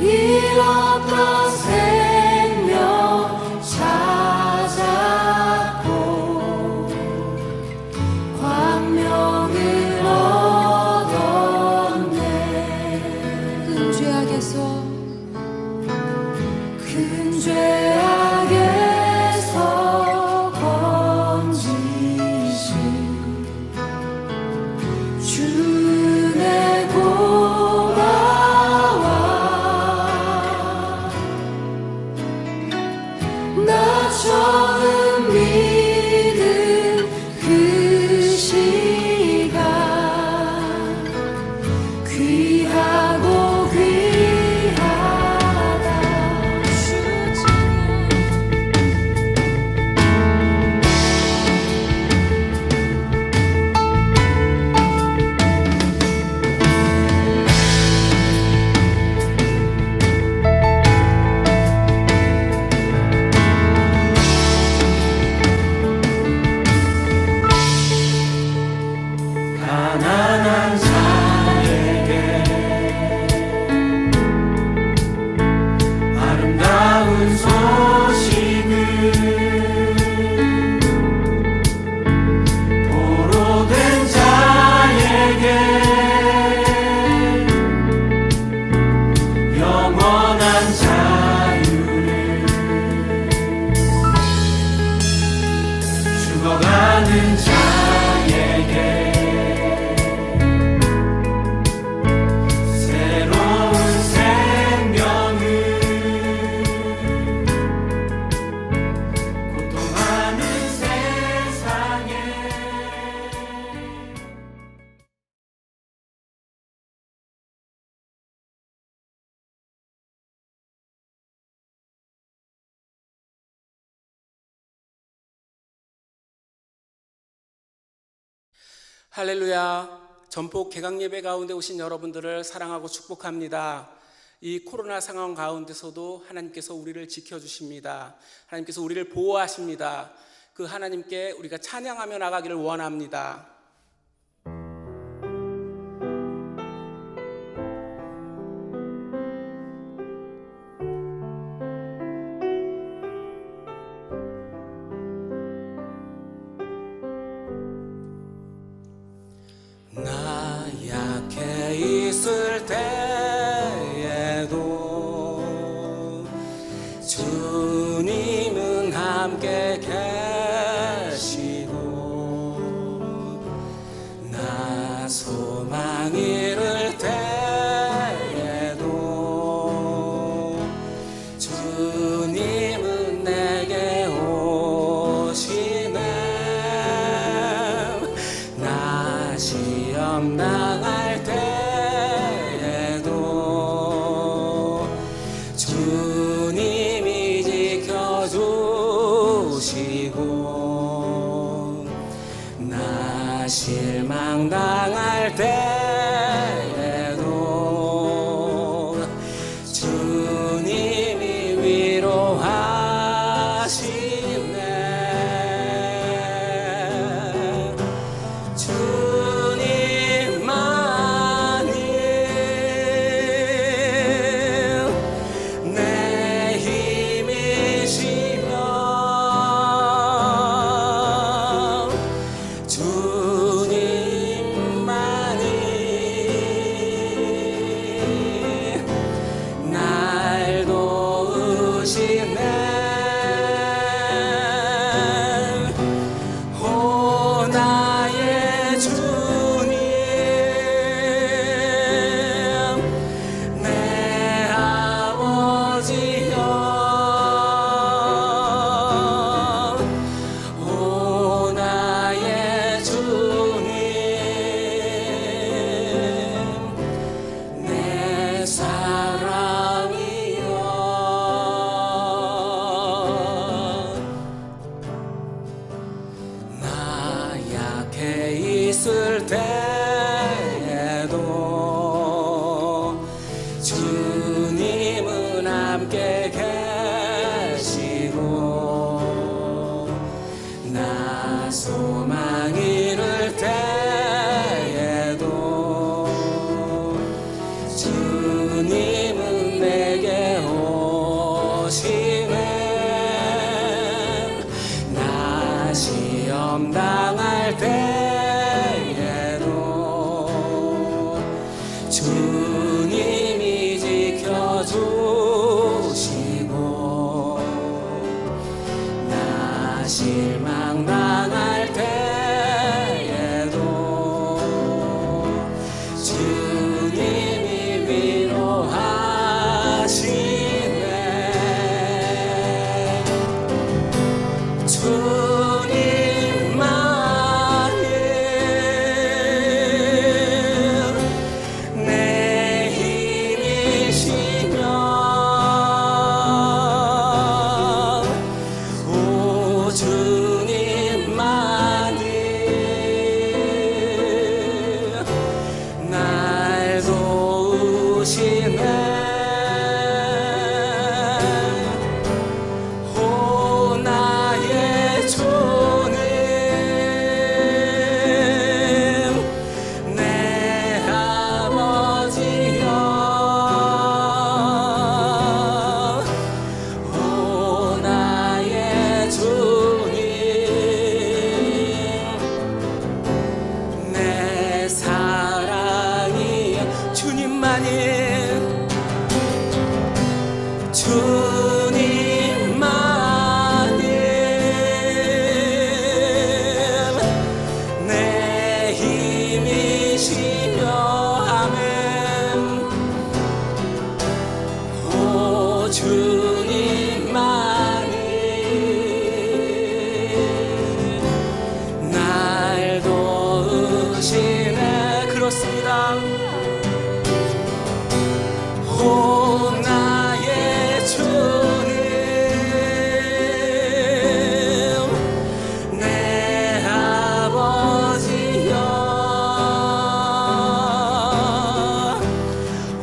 잃었던 생명 찾았고 광명을 얻었네. 큰 죄악에서 건지신 주의 고마워. 나 처음 믿은 그 시간 귀하고 귀하다. 가난한 자에게 아름다운 소식을 포로된 자에게 영원한 자유를 죽어가는 자에게 할렐루야. 전폭 개강 예배 가운데 오신 여러분들을 사랑하고 축복합니다. 이 코로나 상황 가운데서도 하나님께서 우리를 지켜주십니다. 하나님께서 우리를 보호하십니다. 그 하나님께 우리가 찬양하며 나가기를 원합니다. 나 약해 있을 때에도 주님은 함께 계시고 나 소망 잃을 때에도 주님은 내게 오시네. 나 시험 당할 때에도 주님이 지켜주시고 나 실망 당할 때에도 주님이 위로하시네. 주님만이 내 힘이시며 주님만이 날 도우시네. 오 나의 주님 내 아버지여. 오 나의 주님 내 사랑이여. 나 약해 있을 때에도 주님은 함께 계시고 나 소망 잃을 때에도 주님은 내 주님이 지켜주시고 나 실망 당할 때에도 주님이 위로하시네. 주님만이 내 힘이시며 오 주님만이 날 도우시네. 오 나의 주님 내 아버지여 오 나의 주님 내 사랑이 주님만이 주님만이 내 힘이시며 아멘. 오 주님만이 날 도우시네. 그렇습니다. 오 나의 주님 내 아버지여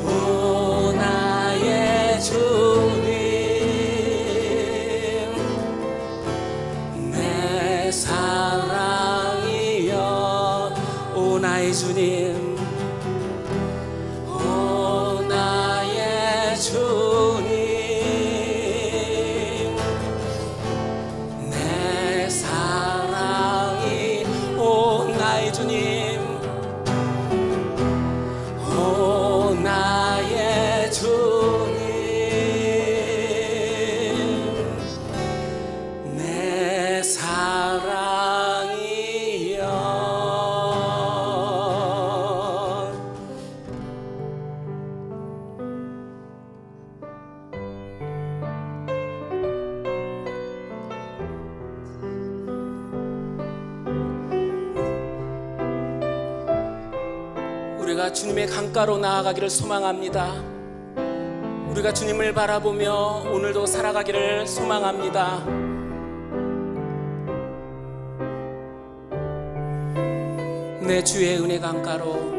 오 나의 주님 내 사랑이여 오 나의 주님 오 나의 주님 내 사랑이 오 나의 주님 오 나의 주님 내 사랑이여. 우리가 주님의 강가로 나아가기를 소망합니다. 우리가 주님을 바라보며 오늘도 살아가기를 소망합니다. 내 주의 은혜 강가로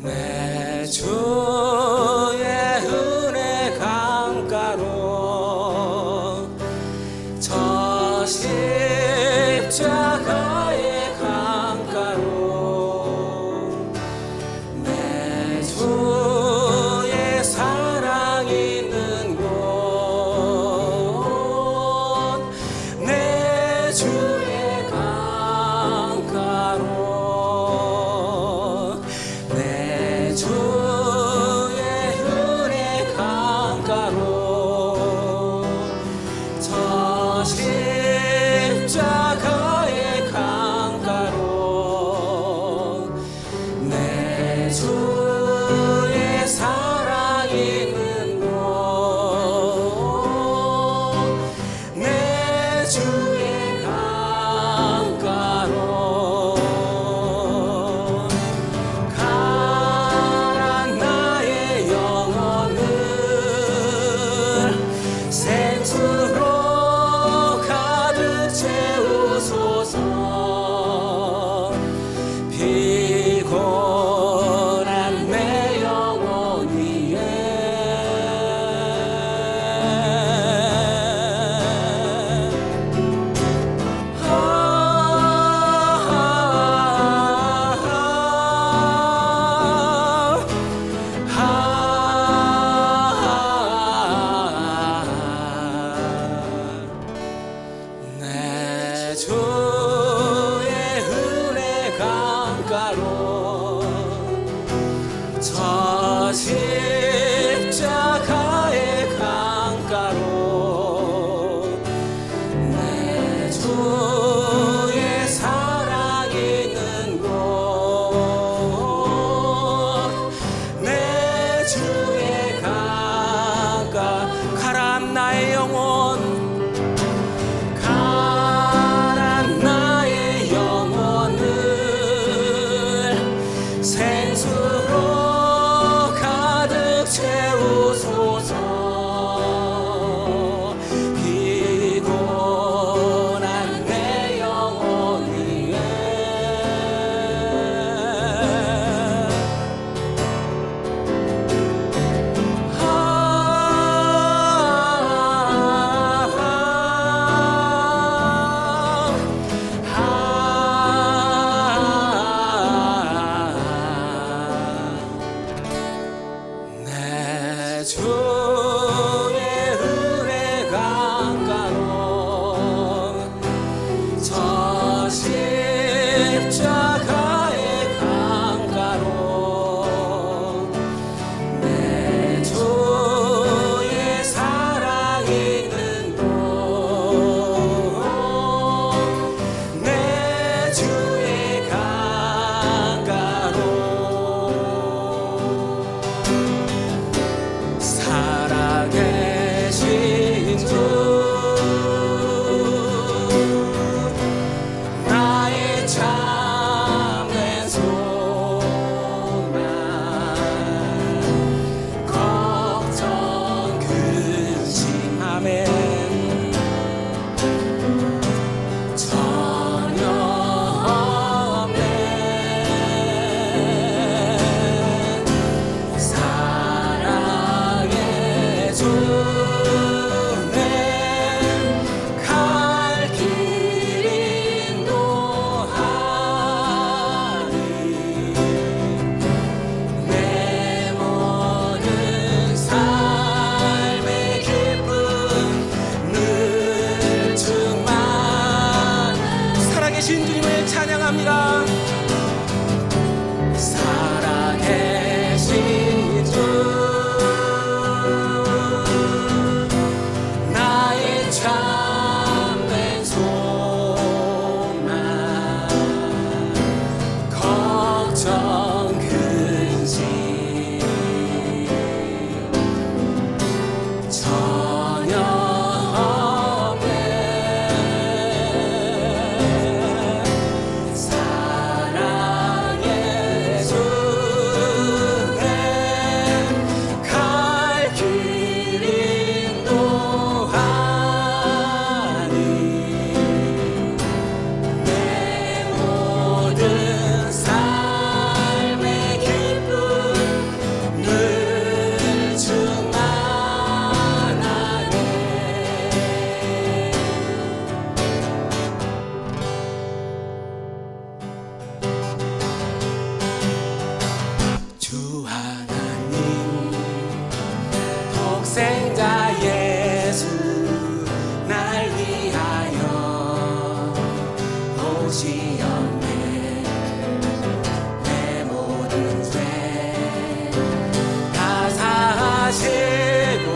내 주의 은혜 강가로 저 십자가의 강가로 내 주의 사랑 있는 곳 내 주의 강가로 내 주의 은혜 강가로 저 십자가의 강가로 내 주의 사랑 있는 곳 내 주의 강가로 가난 나의 영혼을 생수로 가득 채우소서. 피곤한 내 영혼 위에 저 십자가의 강가로 내 주의 사랑 있는 곳 내 주의 강가 가란 나의 영혼 가란 나의 영혼을 생수로 가득 채우소서 피곤한 내 영혼 위에 내 주의 은혜 강가로 저 십자가의 강가로 내 주의 사랑 있는 곳 내 주의 강가로 살아계신 주 나의 참된 소망 걱정 근심함에 전혀 없네 사랑의 주네 갈 길 인도하니 내 모든 삶의 기쁨 늘 충만 살아계신 주님을 찬양합니다. 살아계신 주 나의 참된 소망 걱정 근심 전혀 없네 사랑의 주네 갈 길 인도하니 내 모든 삶의 기쁨 늘 충만하네 주 하나님 독생자 예수 날 위하여 오시었네 내 모든 죄 다 사하시고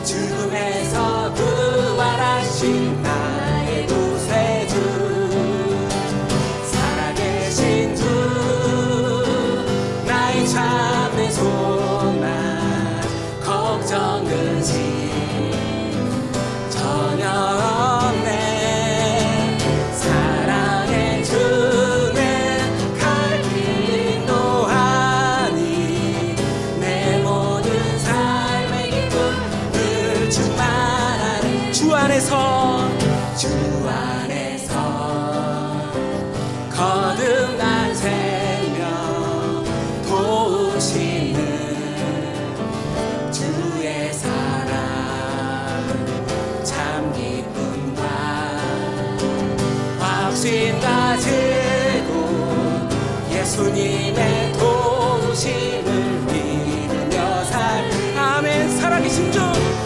죽음에서 부활하신 나의 구세주 살아계신 주 나의 참된 소망 걱정 근심 전혀 없네 사랑의 주네 갈 길 인도하니 내 모든 삶의 기쁨 늘 충만하니 주 안에서 거듭난 생명 도우시는 주의 사랑 참 기쁨과 확신 가지고 예수님의 도우심을 믿으며 살 아멘 살아계신 주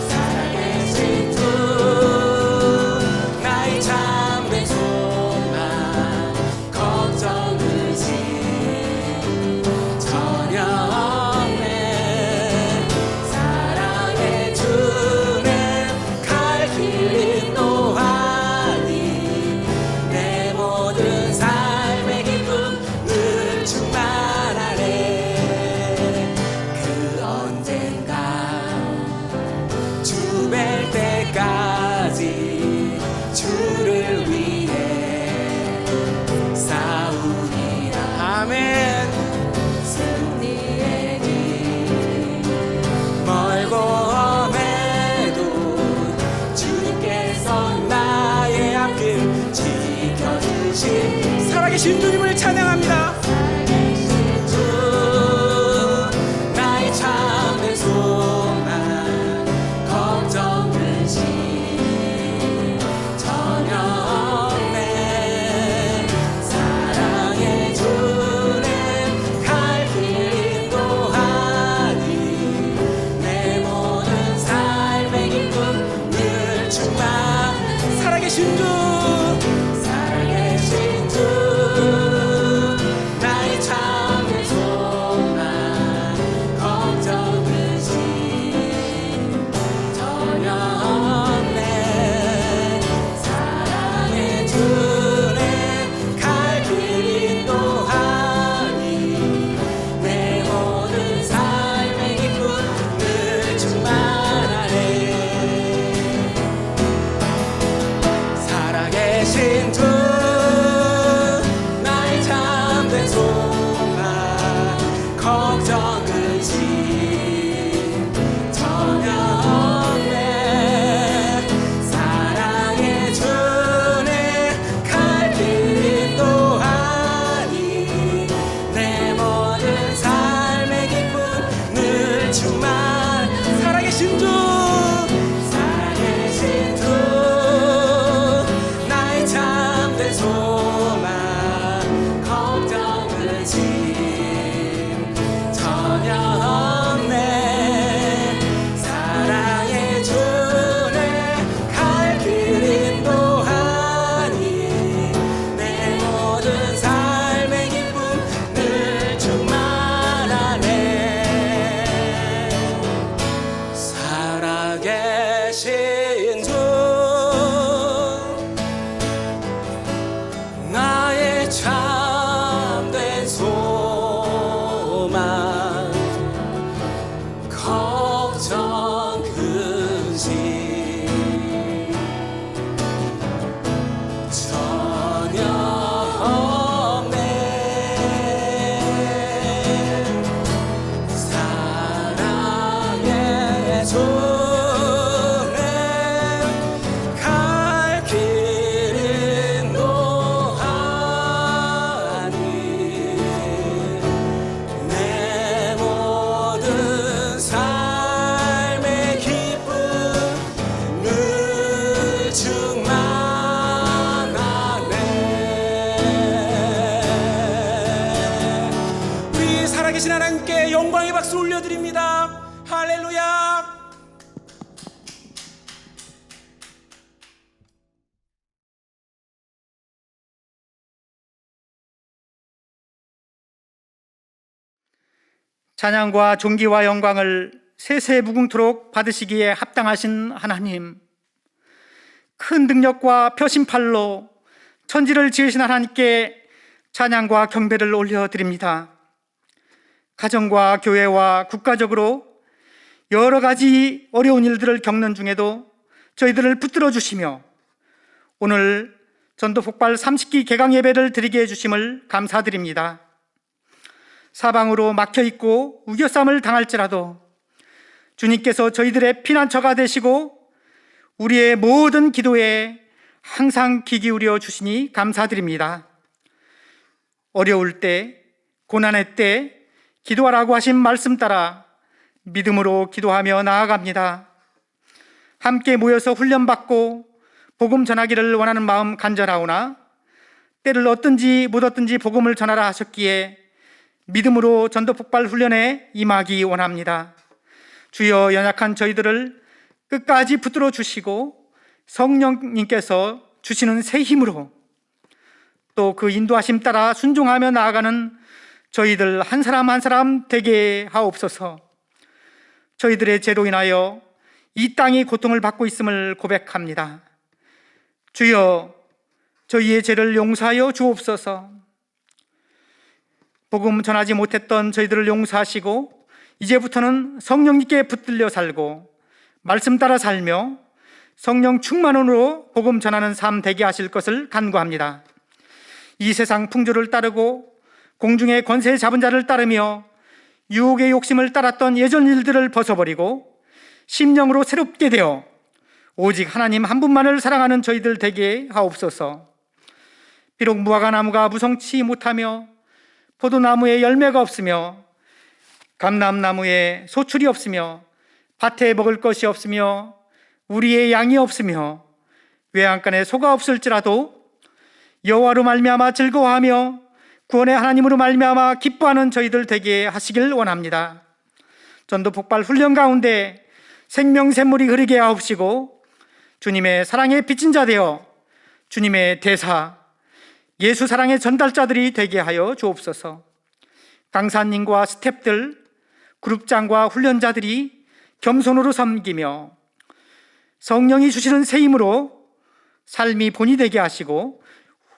살아계신 주 나의 참된 소망 걱정 근심 전혀 살아계신 주님을 찬양합니다. 나의 참된 소망 걱정 근심 전혀 없네. 사랑의 주는 갈 길 인도하니 내 모든 삶의 기쁨 늘 충만. 살아계신 주 살아계신 주 나의 참된 소망 걱정 근심 전혀 없네. 사랑의 주는 갈 길 인도하니 내 모든 삶의 기쁨 늘 충만하네. 살아계신 주 나의 참된 소망 걱정 근심 전혀 없네. 사랑의 주는 갈 길 인도하니 내 모든 삶의 기쁨 늘 충만. 살아계신 주 살아계신 주 나의 참된 소망 걱정 근심 전혀 없네. 사랑의 주는 갈 길 인도하니 내 모든 삶의 기쁨 늘 충만하네. 살아계신 주 나의 참된 소망 걱정 근심 전혀 없네. 사랑의 주는 갈 길 인도하니 내 모든 삶의 기쁨 늘 충만하네. 우리 살아계신 하나님께 영광의 박수 올려드립니다. 할렐루야. 찬양과 존귀와 영광을 세세무궁토록 받으시기에 합당하신 하나님, 큰 능력과 표심팔로 천지를 지으신 하나님께 찬양과 경배를 올려드립니다. 가정과 교회와 국가적으로 여러 가지 어려운 일들을 겪는 중에도 저희들을 붙들어 주시며 오늘 전도 폭발 30기 개강 예배를 드리게 해주심을 감사드립니다. 사방으로 막혀있고 우겨쌈을 당할지라도 주님께서 저희들의 피난처가 되시고 우리의 모든 기도에 항상 귀 기울여 주시니 감사드립니다. 어려울 때, 고난의 때 기도하라고 하신 말씀 따라 믿음으로 기도하며 나아갑니다. 함께 모여서 훈련받고 복음 전하기를 원하는 마음 간절하오나 때를 얻든지 못 얻든지 복음을 전하라 하셨기에 믿음으로 전도폭발 훈련에 임하기 원합니다. 주여, 연약한 저희들을 끝까지 붙들어 주시고 성령님께서 주시는 새 힘으로 또 그 인도하심 따라 순종하며 나아가는 저희들 한 사람 한 사람 되게 하옵소서. 저희들의 죄로 인하여 이 땅이 고통을 받고 있음을 고백합니다. 주여, 저희의 죄를 용서하여 주옵소서. 복음 전하지 못했던 저희들을 용서하시고 이제부터는 성령님께 붙들려 살고 말씀 따라 살며 성령 충만으로 복음 전하는 삶 되게 하실 것을 간구합니다. 이 세상 풍조를 따르고 공중의 권세 잡은 자를 따르며 유혹의 욕심을 따랐던 예전 일들을 벗어버리고 심령으로 새롭게 되어 오직 하나님 한 분만을 사랑하는 저희들 되게 하옵소서. 비록 무화과나무가 무성치 못하며 포도나무에 열매가 없으며 감람나무에 소출이 없으며 밭에 먹을 것이 없으며 우리의 양이 없으며 외양간에 소가 없을지라도 여호와로 말미암아 즐거워하며 구원의 하나님으로 말미암아 기뻐하는 저희들 되게 하시길 원합니다. 전도 폭발 훈련 가운데 생명 샘물이 흐르게 하옵시고 주님의 사랑에 빚진 자 되어 주님의 대사, 예수 사랑의 전달자들이 되게 하여 주옵소서. 강사님과 스태프들, 그룹장과 훈련자들이 겸손으로 섬기며 성령이 주시는 새 힘으로 삶이 본이 되게 하시고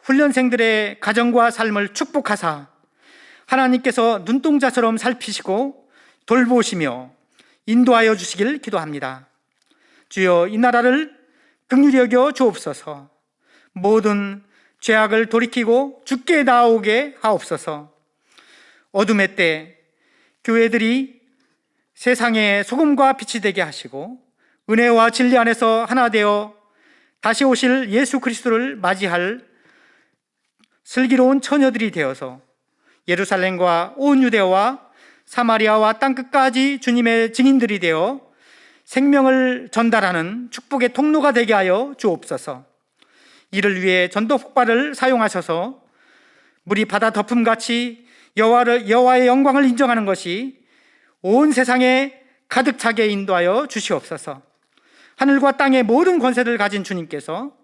훈련생들의 가정과 삶을 축복하사 하나님께서 눈동자처럼 살피시고 돌보시며 인도하여 주시길 기도합니다. 주여, 이 나라를 긍휼히 여겨 주옵소서. 모든 죄악을 돌이키고 주께 나아오게 하옵소서. 어둠의 때 교회들이 세상의 소금과 빛이 되게 하시고 은혜와 진리 안에서 하나 되어 다시 오실 예수 그리스도를 맞이할 슬기로운 처녀들이 되어서 예루살렘과 온 유대와 사마리아와 땅끝까지 주님의 증인들이 되어 생명을 전달하는 축복의 통로가 되게 하여 주옵소서. 이를 위해 전도 폭발을 사용하셔서 물이 바다 덮음같이 여호와의 영광을 인정하는 것이 온 세상에 가득 차게 인도하여 주시옵소서. 하늘과 땅의 모든 권세를 가진 주님께서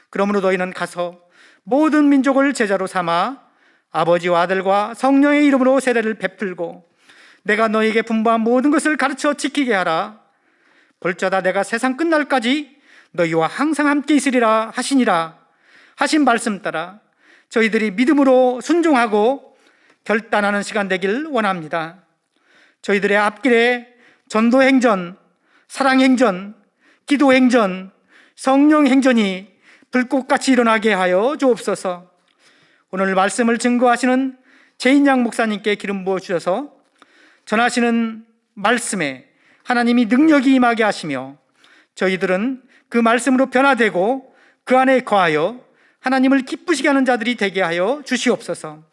그러므로 너희는 가서 모든 민족을 제자로 삼아 아버지와 아들과 성령의 이름으로 세례를 베풀고 내가 너희에게 분부한 모든 것을 가르쳐 지키게 하라. 볼자다 내가 세상 끝날까지 너희와 항상 함께 있으리라 하시니라 하신 말씀 따라 저희들이 믿음으로 순종하고 결단하는 시간 되길 원합니다. 저희들의 앞길에 전도행전, 사랑행전, 기도행전, 성령행전이 불꽃같이 일어나게 하여 주옵소서. 오늘 말씀을 증거하시는 제인양 목사님께 기름 부어주셔서 전하시는 말씀에 하나님이 능력이 임하게 하시며 저희들은 그 말씀으로 변화되고 그 안에 거하여 하나님을 기쁘시게 하는 자들이 되게 하여 주시옵소서.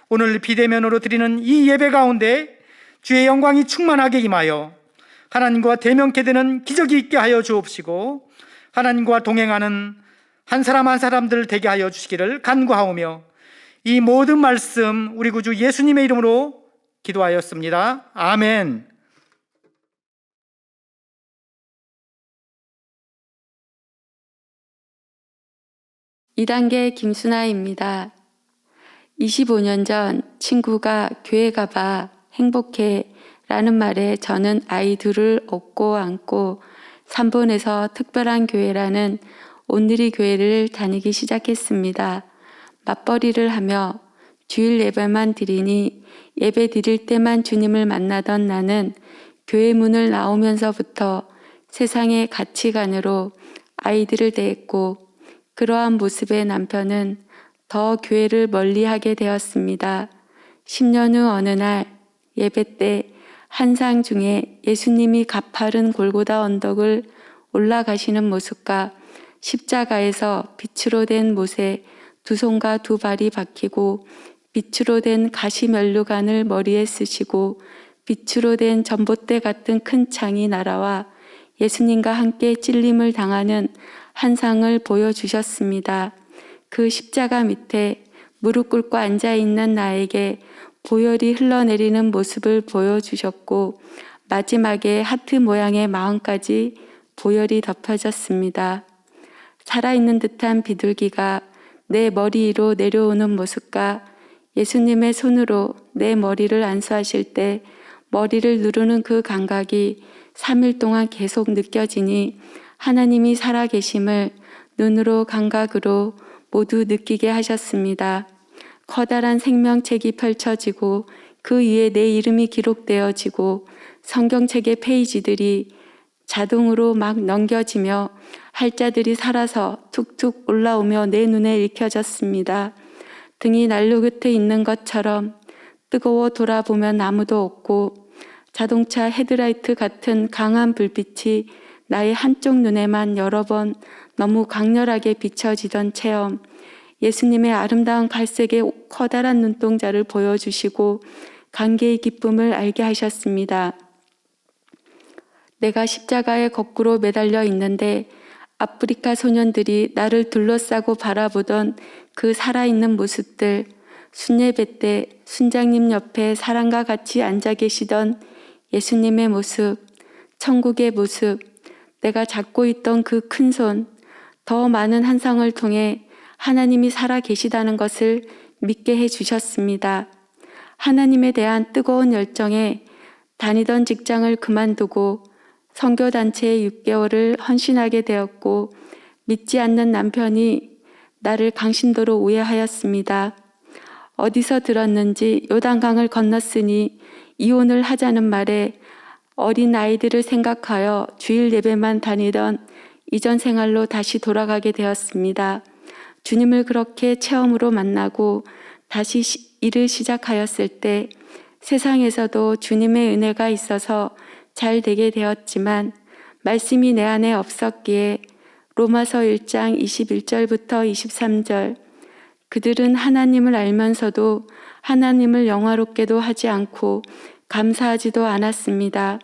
오늘 비대면으로 드리는 이 예배 가운데 주의 영광이 충만하게 임하여 하나님과 대면케 되는 기적이 있게 하여 주옵시고 하나님과 동행하는 한 사람 한 사람들 되게 하여 주시기를 간구하오며 이 모든 말씀 우리 구주 예수님의 이름으로 기도하였습니다. 아멘. (2단계) 김순아입니다. 25년 전 친구가 교회 가봐 행복해 라는 말에 저는 아이 둘을 업고 안고 3본에서 특별한 교회라는 온누리 교회를 다니기 시작했습니다. 맞벌이를 하며 주일 예배만 드리니 예배 드릴 때만 주님을 만나던 나는 교회 문을 나오면서부터 세상의 가치관으로 아이들을 대했고 그러한 모습의 남편은 더 교회를 멀리하게 되었습니다. 10년 후 어느 날 예배 때 한상 중에 예수님이 가파른 골고다 언덕을 올라가시는 모습과 십자가에서 빛으로 된 못에 두 손과 두 발이 박히고 빛으로 된 가시면류관을 머리에 쓰시고 빛으로 된 전봇대 같은 큰 창이 날아와 예수님과 함께 찔림을 당하는 한 상을 보여주셨습니다. 그 십자가 밑에 무릎 꿇고 앉아있는 나에게 보혈이 흘러내리는 모습을 보여주셨고 마지막에 하트 모양의 마음까지 보혈이 덮여졌습니다. 살아있는 듯한 비둘기가 내 머리 위로 내려오는 모습과 예수님의 손으로 내 머리를 안수하실 때 머리를 누르는 그 감각이 3일 동안 계속 느껴지니 하나님이 살아계심을 눈으로 감각으로 모두 느끼게 하셨습니다. 커다란 생명책이 펼쳐지고 그 위에 내 이름이 기록되어지고 성경책의 페이지들이 자동으로 막 넘겨지며 할자들이 살아서 툭툭 올라오며 내 눈에 읽혀졌습니다. 등이 난로 곁에 있는 것처럼 뜨거워 돌아보면 아무도 없고 자동차 헤드라이트 같은 강한 불빛이 나의 한쪽 눈에만 여러 번 너무 강렬하게 비춰지던 체험, 예수님의 아름다운 갈색의 커다란 눈동자를 보여주시고 관계의 기쁨을 알게 하셨습니다. 내가 십자가에 거꾸로 매달려 있는데 아프리카 소년들이 나를 둘러싸고 바라보던 그 살아있는 모습들, 순례배 때 순장님 옆에 사랑과 같이 앉아 계시던 예수님의 모습, 천국의 모습, 내가 잡고 있던 그 큰 손, 더 많은 환상을 통해 하나님이 살아 계시다는 것을 믿게 해 주셨습니다. 하나님에 대한 뜨거운 열정에 다니던 직장을 그만두고 선교단체에 6개월을 헌신하게 되었고 믿지 않는 남편이 나를 강신도로 오해하였습니다. 어디서 들었는지 요단강을 건넜으니 이혼을 하자는 말에 어린 아이들을 생각하여 주일 예배만 다니던 이전 생활로 다시 돌아가게 되었습니다. 주님을 그렇게 체험으로 만나고 다시 일을 시작하였을 때 세상에서도 주님의 은혜가 있어서 잘 되게 되었지만 말씀이 내 안에 없었기에 로마서 1장 21절부터 23절 그들은 하나님을 알면서도 하나님을 영화롭게도 하지 않고 감사하지도 않았습니다.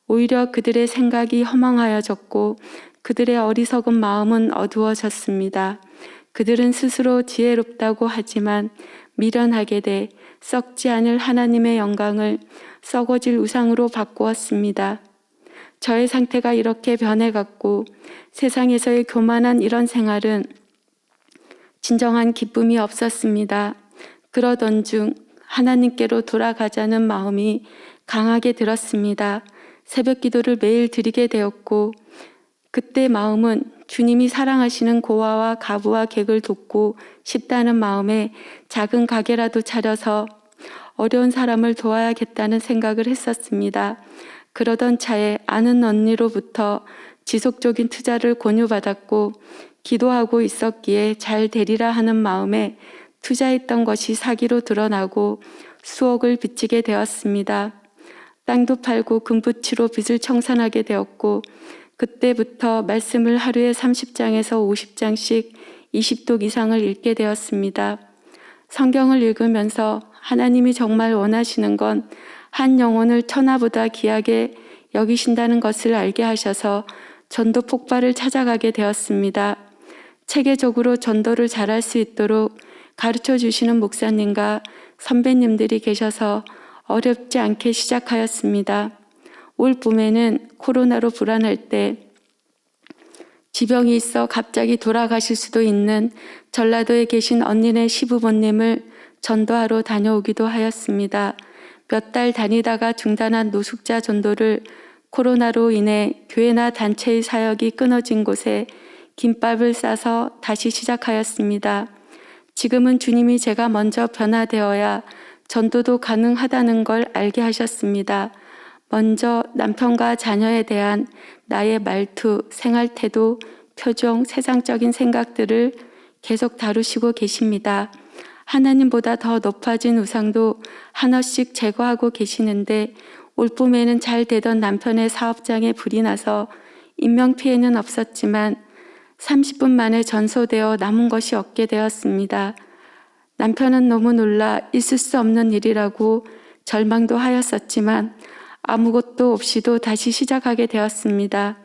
오히려 그들의 생각이 허망하여졌고 그들의 어리석은 마음은 어두워졌습니다. 그들은 스스로 지혜롭다고 하지만 미련하게 돼 썩지 않을 하나님의 영광을 썩어질 우상으로 바꾸었습니다. 저의 상태가 이렇게 변해갔고 세상에서의 교만한 이런 생활은 진정한 기쁨이 없었습니다. 그러던 중 하나님께로 돌아가자는 마음이 강하게 들었습니다. 새벽 기도를 매일 드리게 되었고 그때 마음은 주님이 사랑하시는 고아와 가부와 객을 돕고 싶다는 마음에 작은 가게라도 차려서 어려운 사람을 도와야겠다는 생각을 했었습니다. 그러던 차에 아는 언니로부터 지속적인 투자를 권유받았고 기도하고 있었기에 잘 되리라 하는 마음에 투자했던 것이 사기로 드러나고 수억을 빚지게 되었습니다. 땅도 팔고 금부치로 빚을 청산하게 되었고 그때부터 말씀을 하루에 30장에서 50장씩 20독 이상을 읽게 되었습니다. 성경을 읽으면서 하나님이 정말 원하시는 건 한 영혼을 천하보다 귀하게 여기신다는 것을 알게 하셔서 전도 폭발을 찾아가게 되었습니다. 체계적으로 전도를 잘할 수 있도록 가르쳐 주시는 목사님과 선배님들이 계셔서 어렵지 않게 시작하였습니다. 올 봄에는 코로나로 불안할 때 지병이 있어 갑자기 돌아가실 수도 있는 전라도에 계신 언니네 시부모님을 전도하러 다녀오기도 하였습니다. 몇 달 다니다가 중단한 노숙자 전도를 코로나로 인해 교회나 단체의 사역이 끊어진 곳에 김밥을 싸서 다시 시작하였습니다. 지금은 주님이 제가 먼저 변화되어야 전도도 가능하다는 걸 알게 하셨습니다. 먼저 남편과 자녀에 대한 나의 말투, 생활태도, 표정, 세상적인 생각들을 계속 다루시고 계십니다. 하나님보다 더 높아진 우상도 하나씩 제거하고 계시는데 올 봄에는 잘 되던 남편의 사업장에 불이 나서 인명피해는 없었지만 30분 만에 전소되어 남은 것이 없게 되었습니다. 남편은 너무 놀라 있을 수 없는 일이라고 절망도 하였었지만 아무것도 없이도 다시 시작하게 되었습니다.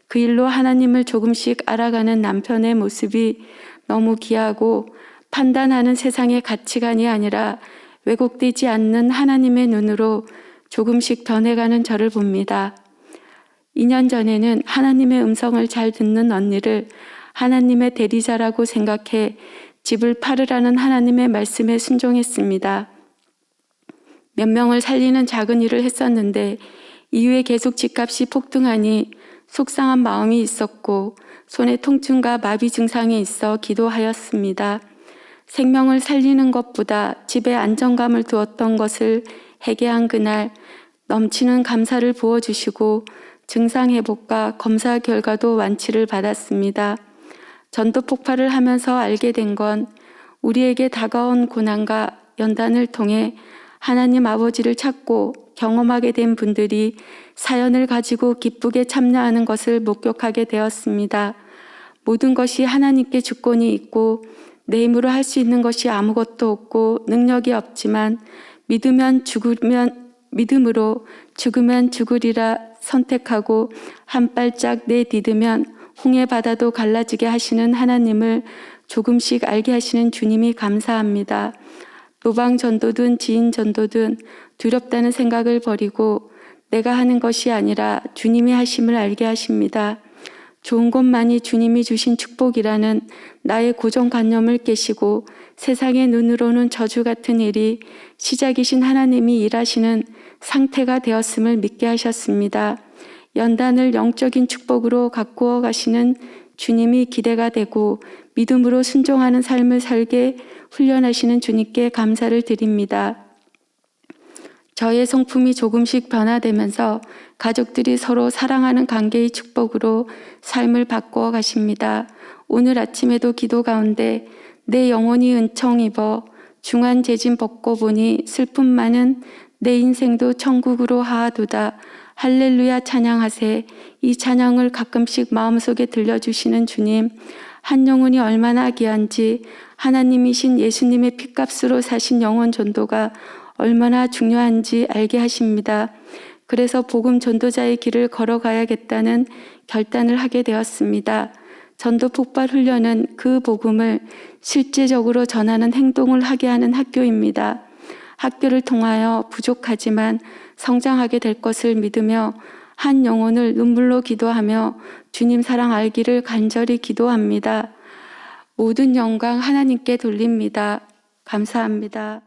그 일로 하나님을 조금씩 알아가는 남편의 모습이 너무 귀하고 판단하는 세상의 가치관이 아니라 왜곡되지 않는 하나님의 눈으로 조금씩 변해가는 저를 봅니다. 2년 전에는 하나님의 음성을 잘 듣는 언니를 하나님의 대리자라고 생각해 집을 팔으라는 하나님의 말씀에 순종했습니다. 몇 명을 살리는 작은 일을 했었는데 이후에 계속 집값이 폭등하니 속상한 마음이 있었고 손에 통증과 마비 증상이 있어 기도하였습니다. 생명을 살리는 것보다 집에 안정감을 두었던 것을 회개한 그날 넘치는 감사를 부어주시고 증상 회복과 검사 결과도 완치를 받았습니다. 전도 폭발을 하면서 알게 된 건 우리에게 다가온 고난과 연단을 통해 하나님 아버지를 찾고 경험하게 된 분들이 사연을 가지고 기쁘게 참여하는 것을 목격하게 되었습니다. 모든 것이 하나님께 주권이 있고 내 힘으로 할 수 있는 것이 아무것도 없고 능력이 없지만 믿음으로 죽으면 죽으리라 선택하고 한 발짝 내디디면 홍해 바다도 갈라지게 하시는 하나님을 조금씩 알게 하시는 주님이 감사합니다. 노방 전도든 지인 전도든 두렵다는 생각을 버리고 내가 하는 것이 아니라 주님이 하심을 알게 하십니다. 좋은 것만이 주님이 주신 축복이라는 나의 고정관념을 깨시고 세상의 눈으로는 저주 같은 일이 시작이신 하나님이 일하시는 상태가 되었음을 믿게 하셨습니다. 연단을 영적인 축복으로 가꾸어 가시는 주님이 기대가 되고 믿음으로 순종하는 삶을 살게 훈련하시는 주님께 감사를 드립니다. 저의 성품이 조금씩 변화되면서 가족들이 서로 사랑하는 관계의 축복으로 삶을 바꾸어 가십니다. 오늘 아침에도 기도 가운데 내 영혼이 은총 입어 중한 재짐 벗고 보니 슬픔 많은 내 인생도 천국으로 하하도다. 할렐루야 찬양하세. 이 찬양을 가끔씩 마음속에 들려주시는 주님, 한 영혼이 얼마나 귀한지, 하나님이신 예수님의 핏값으로 사신 영혼 전도가 얼마나 중요한지 알게 하십니다. 그래서 복음 전도자의 길을 걸어가야겠다는 결단을 하게 되었습니다. 전도 폭발 훈련은 그 복음을 실제적으로 전하는 행동을 하게 하는 학교입니다. 학교를 통하여 부족하지만 성장하게 될 것을 믿으며 한 영혼을 눈물로 기도하며 주님 사랑 알기를 간절히 기도합니다. 모든 영광 하나님께 돌립니다. 감사합니다.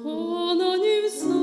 하나님 사랑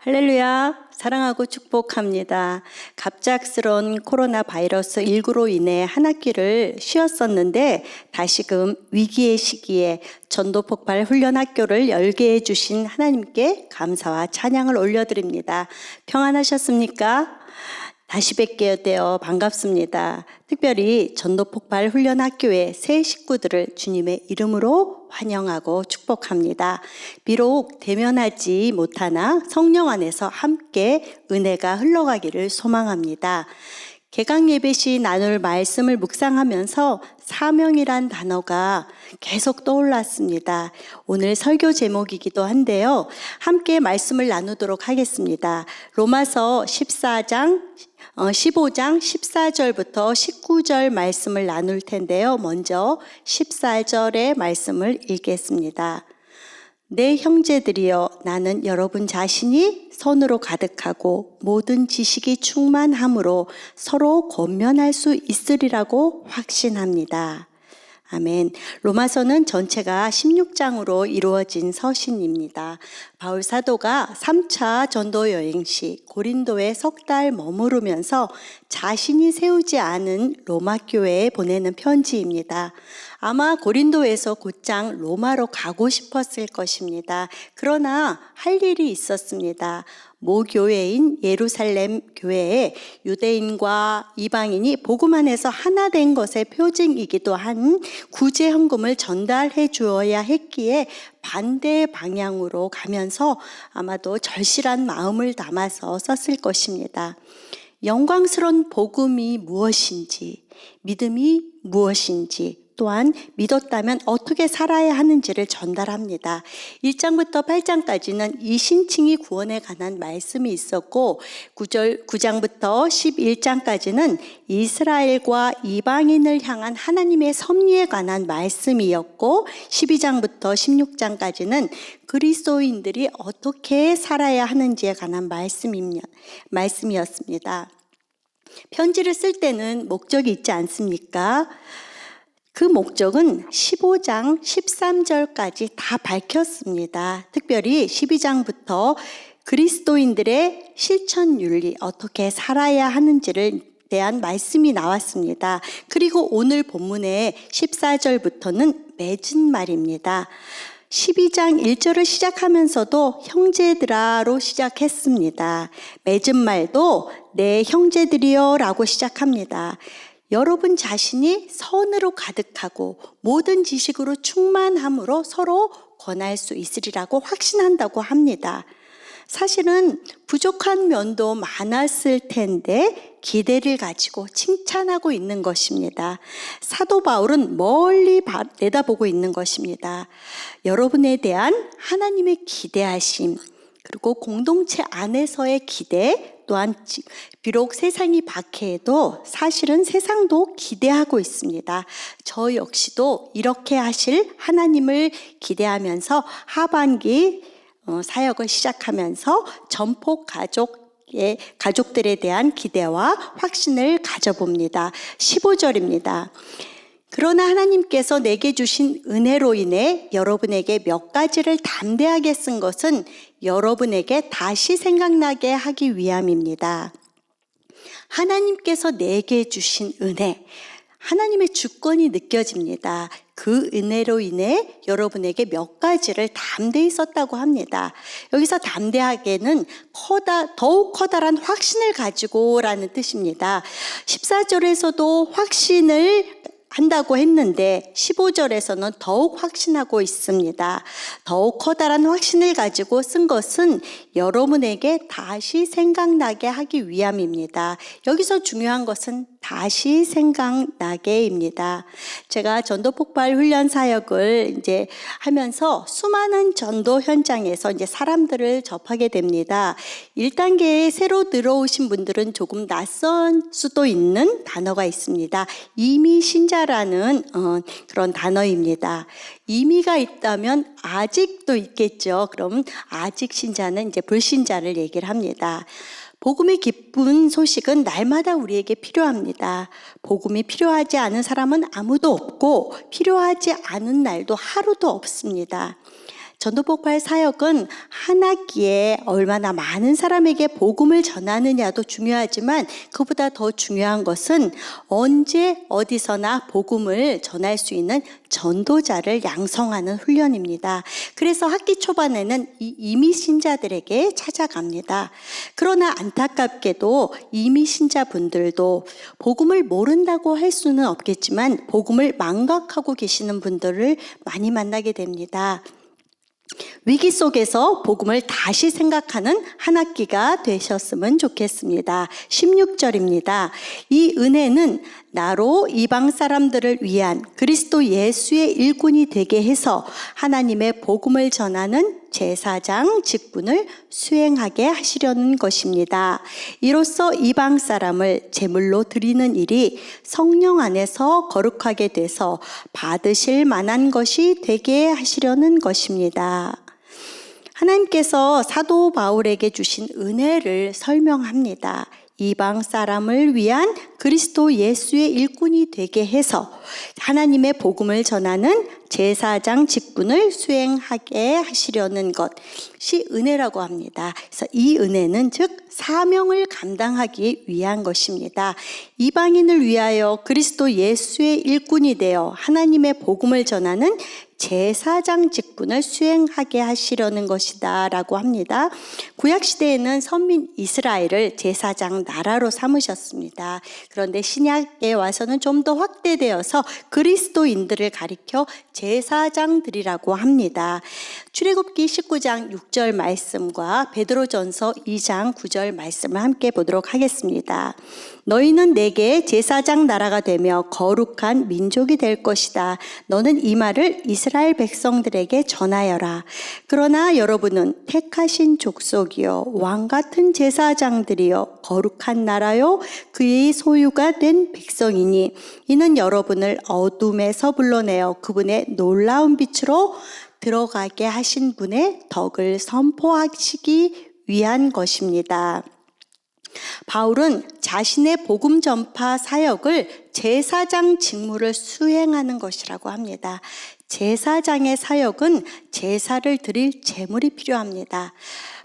할렐루야, 사랑하고 축복합니다. 갑작스러운 코로나 바이러스 19로 인해 한 학기를 쉬었었는데 다시금 위기의 시기에 전도 폭발 훈련 학교를 열게 해주신 하나님께 감사와 찬양을 올려드립니다. 평안하셨습니까? 다시 뵙게 되어 반갑습니다. 특별히 전도폭발 훈련 학교의 새 식구들을 주님의 이름으로 환영하고 축복합니다. 비록 대면하지 못하나 성령 안에서 함께 은혜가 흘러가기를 소망합니다. 개강 예배 시 나눌 말씀을 묵상하면서 사명이란 단어가 계속 떠올랐습니다. 오늘 설교 제목이기도 한데요. 함께 말씀을 나누도록 하겠습니다. 로마서 15장 14절부터 19절 말씀을 나눌 텐데요. 먼저 14절의 말씀을 읽겠습니다. 내 형제들이여, 나는 여러분 자신이 선으로 가득하고 모든 지식이 충만함으로 서로 권면할 수 있으리라고 확신합니다. 아멘. 로마서는 전체가 16장으로 이루어진 서신입니다. 바울 사도가 3차 전도 여행 시 고린도에 석 달 머무르면서 자신이 세우지 않은 로마 교회에 보내는 편지입니다. 아마 고린도에서 곧장 로마로 가고 싶었을 것입니다. 그러나 할 일이 있었습니다. 모 교회인 예루살렘 교회에 유대인과 이방인이 복음 안에서 하나 된 것의 표징이기도 한 구제 헌금을 전달해 주어야 했기에 반대 방향으로 가면서 아마도 절실한 마음을 담아서 썼을 것입니다. 영광스러운 복음이 무엇인지, 믿음이 무엇인지, 또한 믿었다면 어떻게 살아야 하는지를 전달합니다. 1장부터 8장까지는 이신칭이 구원에 관한 말씀이 있었고 9장부터 11장까지는 이스라엘과 이방인을 향한 하나님의 섭리에 관한 말씀이었고 12장부터 16장까지는 그리스도인들이 어떻게 살아야 하는지에 관한 말씀이었습니다. 편지를 쓸 때는 목적이 있지 않습니까? 그 목적은 15장 13절까지 다 밝혔습니다. 특별히 12장부터 그리스도인들의 실천 윤리, 어떻게 살아야 하는지를 대한 말씀이 나왔습니다. 그리고 오늘 본문의 14절부터는 맺은 말입니다. 12장 1절을 시작하면서도 형제들아로 시작했습니다. 맺은 말도 내 형제들이여 라고 시작합니다. 여러분 자신이 선으로 가득하고 모든 지식으로 충만함으로 서로 권할 수 있으리라고 확신한다고 합니다. 사실은 부족한 면도 많았을 텐데 기대를 가지고 칭찬하고 있는 것입니다. 사도 바울은 멀리 내다보고 있는 것입니다. 여러분에 대한 하나님의 기대하심, 그리고 공동체 안에서의 기대, 또한 비록 세상이 박해해도 사실은 세상도 기대하고 있습니다. 저 역시도 이렇게 하실 하나님을 기대하면서 하반기 사역을 시작하면서 전폭 가족들에 대한 기대와 확신을 가져봅니다. 15절입니다. 그러나 하나님께서 내게 주신 은혜로 인해 여러분에게 몇 가지를 담대하게 쓴 것은 여러분에게 다시 생각나게 하기 위함입니다. 하나님께서 내게 주신 은혜, 하나님의 주권이 느껴집니다. 그 은혜로 인해 여러분에게 몇 가지를 담대히 썼다고 합니다. 여기서 담대하게는 더욱 커다란 확신을 가지고라는 뜻입니다. 14절에서도 확신을 한다고 했는데 15절에서는 더욱 확신하고 있습니다. 더욱 커다란 확신을 가지고 쓴 것은 여러분에게 다시 생각나게 하기 위함입니다. 여기서 중요한 것은 다시 생각나게입니다. 제가 전도 폭발 훈련 사역을 이제 하면서 수많은 전도 현장에서 이제 사람들을 접하게 됩니다. 1단계에 새로 들어오신 분들은 조금 낯선 수도 있는 단어가 있습니다. 이미 신자라는 그런 단어입니다. 이미가 있다면 아직도 있겠죠. 그럼 아직 신자는 이제 불신자를 얘기를 합니다. 복음의 기쁜 소식은 날마다 우리에게 필요합니다. 복음이 필요하지 않은 사람은 아무도 없고 필요하지 않은 날도 하루도 없습니다. 전도폭발 사역은 한 학기에 얼마나 많은 사람에게 복음을 전하느냐도 중요하지만 그보다 더 중요한 것은 언제 어디서나 복음을 전할 수 있는 전도자를 양성하는 훈련입니다. 그래서 학기 초반에는 이 이미 신자들에게 찾아갑니다. 그러나 안타깝게도 이미 신자분들도 복음을 모른다고 할 수는 없겠지만 복음을 망각하고 계시는 분들을 많이 만나게 됩니다. 위기 속에서 복음을 다시 생각하는 한 학기가 되셨으면 좋겠습니다. 16절입니다. 이 은혜는 나로 이방 사람들을 위한 그리스도 예수의 일꾼이 되게 해서 하나님의 복음을 전하는 제사장 직분을 수행하게 하시려는 것입니다. 이로써 이방 사람을 제물로 드리는 일이 성령 안에서 거룩하게 돼서 받으실 만한 것이 되게 하시려는 것입니다. 하나님께서 사도 바울에게 주신 은혜를 설명합니다. 이방 사람을 위한 그리스도 예수의 일꾼이 되게 해서 하나님의 복음을 전하는 제사장 직분을 수행하게 하시려는 것이 은혜라고 합니다. 그래서 이 은혜는 즉 사명을 감당하기 위한 것입니다. 이방인을 위하여 그리스도 예수의 일꾼이 되어 하나님의 복음을 전하는 제사장 직분을 수행하게 하시려는 것이다 라고 합니다. 구약시대에는 선민 이스라엘을 제사장 나라로 삼으셨습니다. 그런데 신약에 와서는 좀 더 확대되어서 그리스도인들을 가리켜 제사장들이라고 합니다. 출애굽기 19장 6절 말씀과 베드로전서 2장 9절 말씀을 함께 보도록 하겠습니다. 너희는 내게 제사장 나라가 되며 거룩한 민족이 될 것이다. 너는 이 말을 이스라엘 백성들에게 전하여라. 그러나 여러분은 택하신 족속이요 왕 같은 제사장들이요 거룩한 나라요 그의 소유가 된 백성이니 이는 여러분을 어둠에서 불러내어 그분의 놀라운 빛으로 들어가게 하신 분의 덕을 선포하시기 위한 것입니다. 바울은 자신의 복음 전파 사역을 제사장 직무를 수행하는 것이라고 합니다. 제사장의 사역은 제사를 드릴 제물이 필요합니다.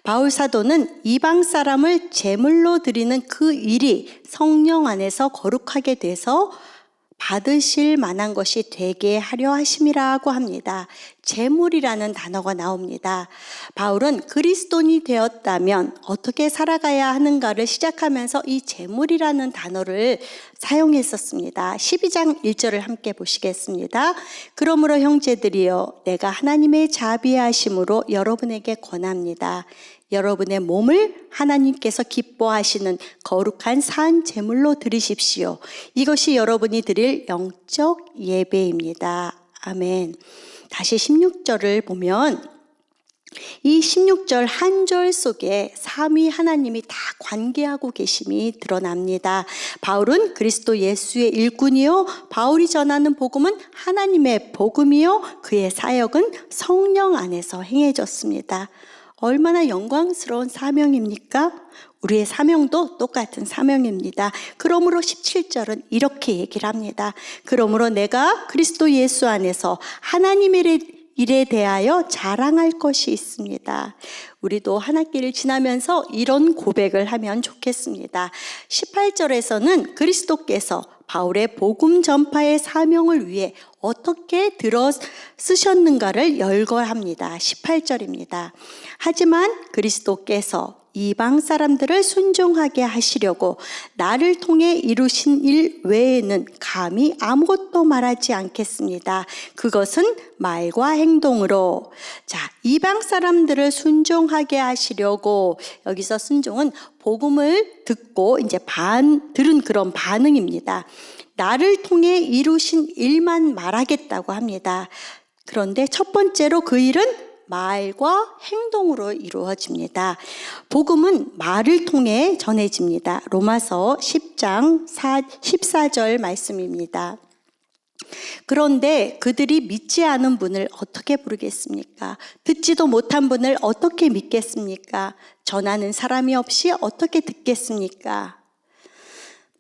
바울 사도는 이방 사람을 제물로 드리는 그 일이 성령 안에서 거룩하게 돼서 받으실 만한 것이 되게 하려 하심이라고 합니다. 제물이라는 단어가 나옵니다. 바울은 그리스도인이 되었다면 어떻게 살아가야 하는가를 시작하면서 이 제물이라는 단어를 사용했었습니다. 12장 1절을 함께 보시겠습니다. 그러므로 형제들이여 내가 하나님의 자비하심으로 여러분에게 권합니다. 여러분의 몸을 하나님께서 기뻐하시는 거룩한 산 제물로 드리십시오. 이것이 여러분이 드릴 영적 예배입니다. 아멘. 다시 16절을 보면 이 16절 한 절 속에 삼위 하나님이 다 관계하고 계심이 드러납니다. 바울은 그리스도 예수의 일꾼이요 바울이 전하는 복음은 하나님의 복음이요 그의 사역은 성령 안에서 행해졌습니다. 얼마나 영광스러운 사명입니까? 우리의 사명도 똑같은 사명입니다. 그러므로 17절은 이렇게 얘기를 합니다. 그러므로 내가 그리스도 예수 안에서 하나님의 일에 대하여 자랑할 것이 있습니다. 우리도 한 학기를 지나면서 이런 고백을 하면 좋겠습니다. 18절에서는 그리스도께서 바울의 복음 전파의 사명을 위해 어떻게 들어 쓰셨는가를 열거합니다. 18절입니다. 하지만 그리스도께서 이방 사람들을 순종하게 하시려고 나를 통해 이루신 일 외에는 감히 아무것도 말하지 않겠습니다. 그것은 말과 행동으로. 자, 이방 사람들을 순종하게 하시려고, 여기서 순종은 복음을 듣고 이제 들은 그런 반응입니다. 나를 통해 이루신 일만 말하겠다고 합니다. 그런데 첫 번째로 그 일은 말과 행동으로 이루어집니다. 복음은 말을 통해 전해집니다. 로마서 10장 14절 말씀입니다. 그런데 그들이 믿지 않은 분을 어떻게 부르겠습니까? 듣지도 못한 분을 어떻게 믿겠습니까? 전하는 사람이 없이 어떻게 듣겠습니까?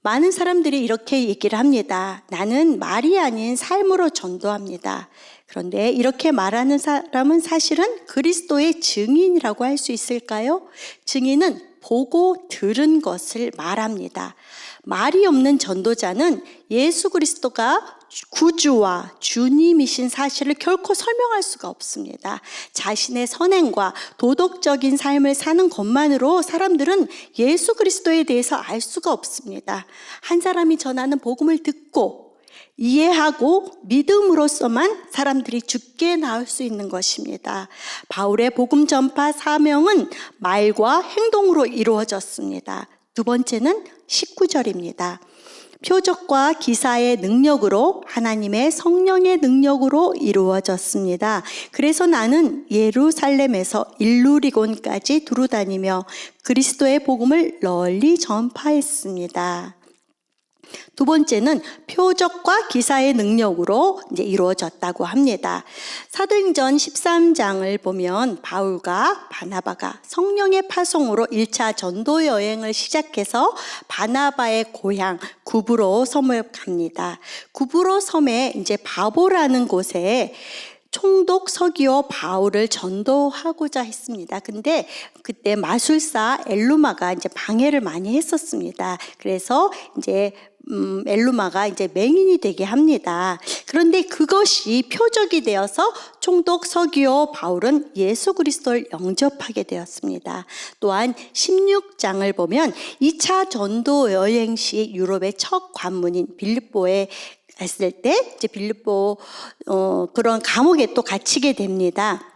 많은 사람들이 이렇게 얘기를 합니다. 나는 말이 아닌 삶으로 전도합니다. 그런데 이렇게 말하는 사람은 사실은 그리스도의 증인이라고 할 수 있을까요? 증인은 보고 들은 것을 말합니다. 말이 없는 전도자는 예수 그리스도가 구주와 주님이신 사실을 결코 설명할 수가 없습니다. 자신의 선행과 도덕적인 삶을 사는 것만으로 사람들은 예수 그리스도에 대해서 알 수가 없습니다. 한 사람이 전하는 복음을 듣고 이해하고 믿음으로써만 사람들이 주께 나올 수 있는 것입니다. 바울의 복음 전파 사명은 말과 행동으로 이루어졌습니다. 두 번째는 19절입니다. 표적과 기사의 능력으로 하나님의 성령의 능력으로 이루어졌습니다. 그래서 나는 예루살렘에서 일루리곤까지 두루다니며 그리스도의 복음을 널리 전파했습니다. 두 번째는 표적과 기사의 능력으로 이제 이루어졌다고 합니다. 사도행전 13장을 보면 바울과 바나바가 성령의 파송으로 1차 전도 여행을 시작해서 바나바의 고향 구브로 섬을 갑니다. 구브로 섬에 이제 바보라는 곳에 총독 서기오 바울을 전도하고자 했습니다. 근데 그때 마술사 엘루마가 이제 방해를 많이 했었습니다. 그래서 이제 엘루마가 이제 맹인이 되게 합니다. 그런데 그것이 표적이 되어서 총독 서기오 바울은 예수 그리스도를 영접하게 되었습니다. 또한 16장을 보면 2차 전도 여행 시 유럽의 첫 관문인 빌립보에 갔을 때 이제 빌립보 그런 감옥에 또 갇히게 됩니다.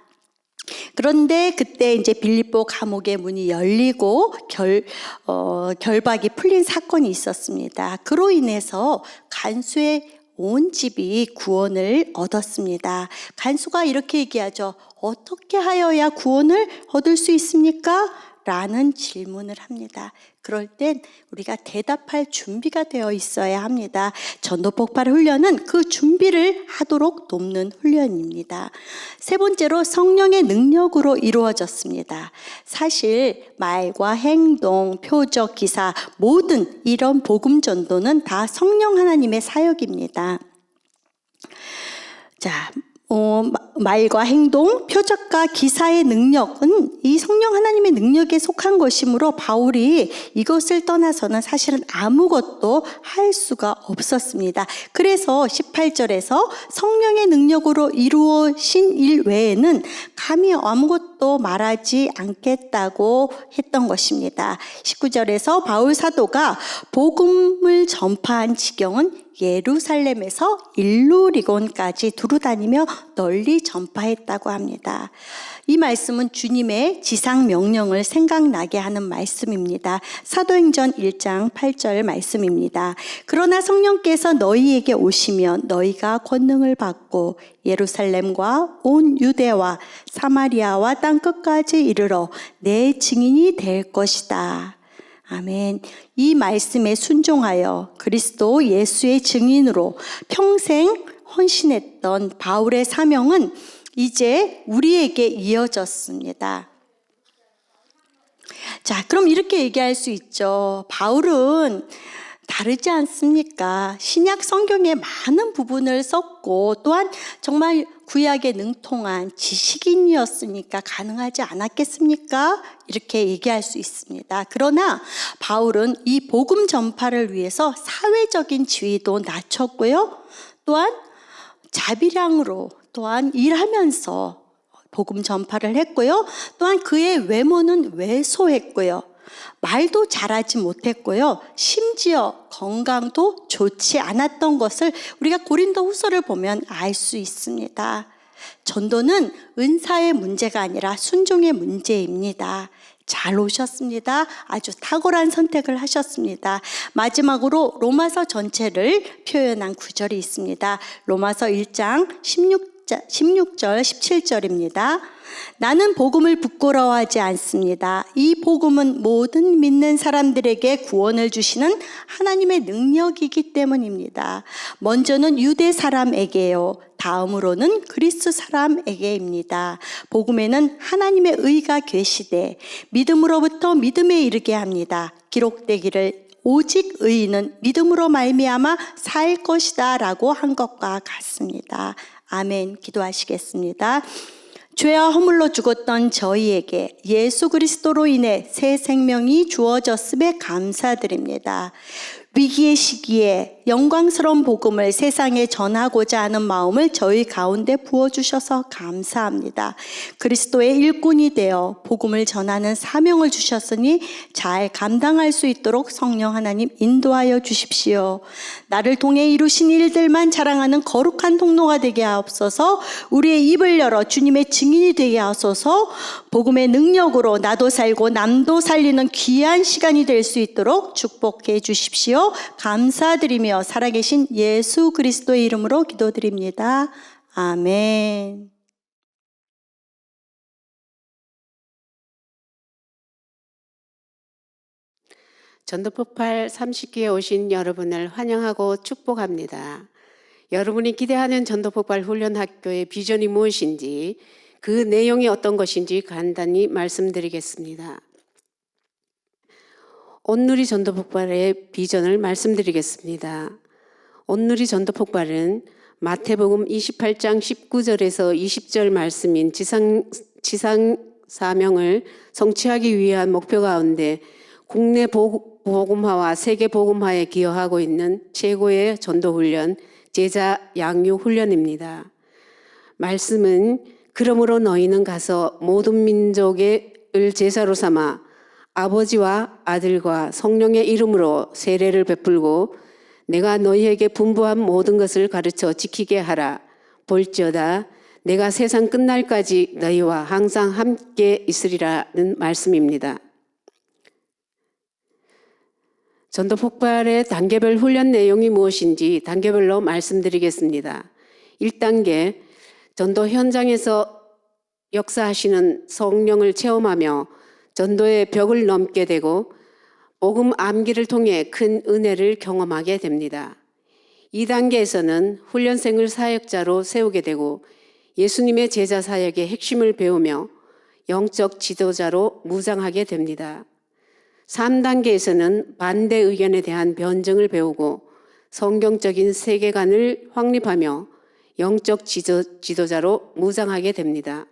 그런데 그때 이제 빌립보 감옥의 문이 열리고 결박이 풀린 사건이 있었습니다. 그로 인해서 간수의 온 집이 구원을 얻었습니다. 간수가 이렇게 얘기하죠. 어떻게 하여야 구원을 얻을 수 있습니까? 라는 질문을 합니다. 그럴 땐 우리가 대답할 준비가 되어 있어야 합니다. 전도 폭발 훈련은 그 준비를 하도록 돕는 훈련입니다. 세 번째로 성령의 능력으로 이루어졌습니다. 사실 말과 행동, 표적, 기사 모든 이런 복음 전도는 다 성령 하나님의 사역입니다. 자, 말과 행동, 표적과 기사의 능력은 이 성령 하나님의 능력에 속한 것이므로 바울이 이것을 떠나서는 사실은 아무것도 할 수가 없었습니다. 그래서 18절에서 성령의 능력으로 이루어진 일 외에는 감히 아무것도 말하지 않겠다고 했던 것입니다. 19절에서 바울 사도가 복음을 전파한 지경은 예루살렘에서 일루리곤까지 두루다니며 널리 전파했다고 합니다. 이 말씀은 주님의 지상 명령을 생각나게 하는 말씀입니다. 사도행전 1장 8절 말씀입니다. 그러나 성령께서 너희에게 오시면 너희가 권능을 받고 예루살렘과 온 유대와 사마리아와 땅끝까지 이르러 내 증인이 될 것이다. 아멘. 이 말씀에 순종하여 그리스도 예수의 증인으로 평생 헌신했던 바울의 사명은 이제 우리에게 이어졌습니다. 자, 그럼 이렇게 얘기할 수 있죠. 바울은 다르지 않습니까? 신약 성경의 많은 부분을 썼고 또한 정말 구약에 능통한 지식인이었으니까 가능하지 않았겠습니까? 이렇게 얘기할 수 있습니다. 그러나 바울은 이 복음 전파를 위해서 사회적인 지위도 낮췄고요. 또한 자비량으로 또한 일하면서 복음 전파를 했고요. 또한 그의 외모는 왜소했고요. 말도 잘하지 못했고요. 심지어 건강도 좋지 않았던 것을 우리가 고린도후서를 보면 알 수 있습니다. 전도는 은사의 문제가 아니라 순종의 문제입니다. 잘 오셨습니다. 아주 탁월한 선택을 하셨습니다. 마지막으로 로마서 전체를 표현한 구절이 있습니다. 로마서 1장 16절 17절입니다. 나는 복음을 부끄러워하지 않습니다. 이 복음은 모든 믿는 사람들에게 구원을 주시는 하나님의 능력이기 때문입니다. 먼저는 유대 사람에게요. 다음으로는 그리스 사람에게입니다. 복음에는 하나님의 의가 계시되 믿음으로부터 믿음에 이르게 합니다. 기록되기를 오직 의인은 믿음으로 말미암아 살 것이다라고 한 것과 같습니다. 아멘. 기도하시겠습니다. 죄와 허물로 죽었던 저희에게 예수 그리스도로 인해 새 생명이 주어졌음에 감사드립니다. 위기의 시기에 영광스러운 복음을 세상에 전하고자 하는 마음을 저희 가운데 부어주셔서 감사합니다. 그리스도의 일꾼이 되어 복음을 전하는 사명을 주셨으니 잘 감당할 수 있도록 성령 하나님 인도하여 주십시오. 나를 통해 이루신 일들만 자랑하는 거룩한 통로가 되게 하옵소서. 우리의 입을 열어 주님의 증인이 되게 하소서. 복음의 능력으로 나도 살고 남도 살리는 귀한 시간이 될 수 있도록 축복해 주십시오. 감사드리며 살아계신 예수 그리스도의 이름으로 기도드립니다. 아멘. 전도폭발 30기에 오신 여러분을 환영하고 축복합니다. 여러분이 기대하는 전도폭발 훈련학교의 비전이 무엇인지, 그 내용이 어떤 것인지 간단히 말씀드리겠습니다. 온누리 전도폭발의 비전을 말씀드리겠습니다. 온누리 전도폭발은 마태복음 28장 19절에서 20절 말씀인 지상 사명을 성취하기 위한 목표 가운데 국내 복음화와 세계 복음화에 기여하고 있는 최고의 전도훈련, 제자 양육 훈련입니다. 말씀은 그러므로 너희는 가서 모든 민족을 제사로 삼아 아버지와 아들과 성령의 이름으로 세례를 베풀고 내가 너희에게 분부한 모든 것을 가르쳐 지키게 하라. 볼지어다 내가 세상 끝날까지 너희와 항상 함께 있으리라는 말씀입니다. 전도폭발의 단계별 훈련 내용이 무엇인지 단계별로 말씀드리겠습니다. 1단계, 전도 현장에서 역사하시는 성령을 체험하며 전도의 벽을 넘게 되고 복음 암기를 통해 큰 은혜를 경험하게 됩니다. 2단계에서는 훈련생을 사역자로 세우게 되고 예수님의 제자 사역의 핵심을 배우며 영적 지도자로 무장하게 됩니다. 3단계에서는 반대 의견에 대한 변증을 배우고 성경적인 세계관을 확립하며 영적 지도자로 무장하게 됩니다.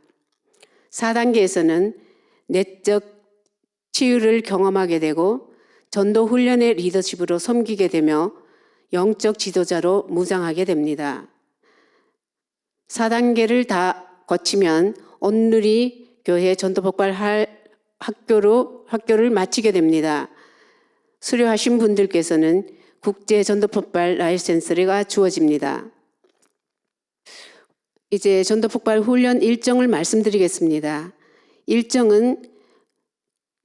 4단계에서는 내적 치유를 경험하게 되고 전도 훈련의 리더십으로 섬기게 되며 영적 지도자로 무장하게 됩니다. 4단계를 다 거치면 온누리 교회 전도폭발 학교를 마치게 됩니다. 수료하신 분들께서는 국제 전도폭발 라이센스가 주어집니다. 이제 전도폭발 훈련 일정을 말씀드리겠습니다. 일정은